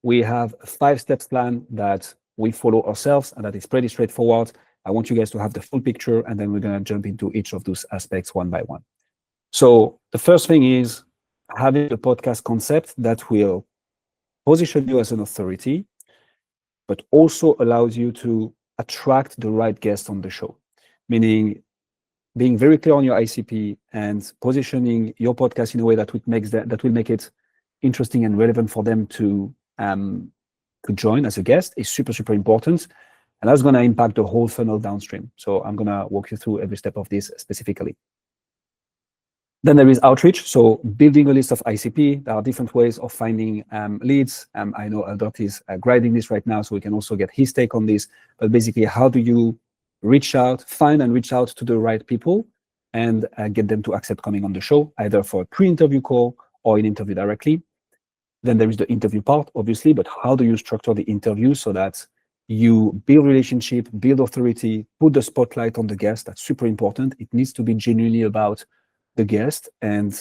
we have a 5-step plan that we follow ourselves, and that is pretty straightforward. I want you guys to have the full picture, and then we're going to jump into each of those aspects one by one. So the first thing is having a podcast concept that will position you as an authority, but also allows you to attract the right guests on the show, meaning being very clear on your ICP and positioning your podcast in a way that will make it interesting and relevant for them to join as a guest is super, super important. And that's going to impact the whole funnel downstream. So I'm going to walk you through every step of this specifically. Then there is outreach. So building a list of ICP. There are different ways of finding leads. I know Albert is grinding this right now, so we can also get his take on this. But basically, how do you find and reach out to the right people and get them to accept coming on the show, either for a pre-interview call or an interview directly. Then there is the interview part, obviously, but how do you structure the interview so that you build relationship, build authority, put the spotlight on the guest? That's super important. It needs to be genuinely about the guest and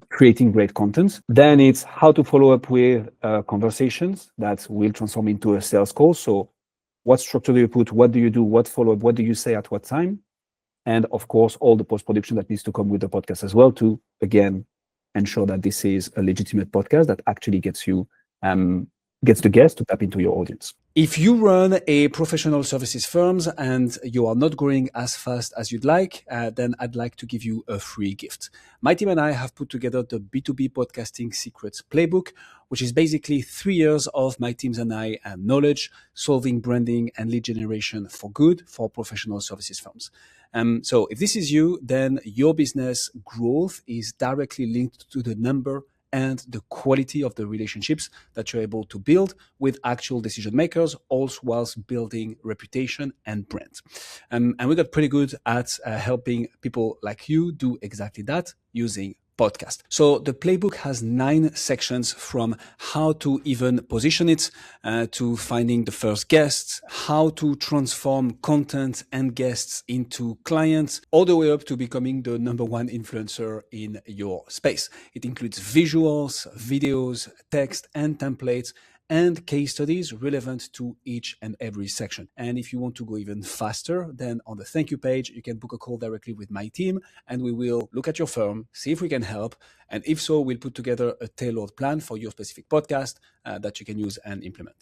creating great content. Then it's how to follow up with conversations that will transform into a sales call. So what structure do you put? What do you do? What follow-up? What do you say at what time? And of course, all the post-production that needs to come with the podcast as well to, again, ensure that this is a legitimate podcast that actually gets the guest to tap into your audience. If you run a professional services firm and you are not growing as fast as you'd like, then I'd like to give you a free gift. My team and I have put together the B2B Podcasting Secrets Playbook, which is basically 3 years of my teams and I knowledge, solving branding and lead generation for good for professional services firms. So if this is you, then your business growth is directly linked to the number and the quality of the relationships that you're able to build with actual decision makers, also whilst building reputation and brand. And we got pretty good at helping people like you do exactly that using podcast. So the playbook has 9 sections, from how to even position it, to finding the first guests, how to transform content and guests into clients, all the way up to becoming the #1 influencer in your space. It includes visuals, videos, text and templates, and case studies relevant to each and every section. And if you want to go even faster, then on the thank you page, you can book a call directly with my team, and we will look at your firm, see if we can help. And if so, we'll put together a tailored plan for your specific podcast that you can use and implement.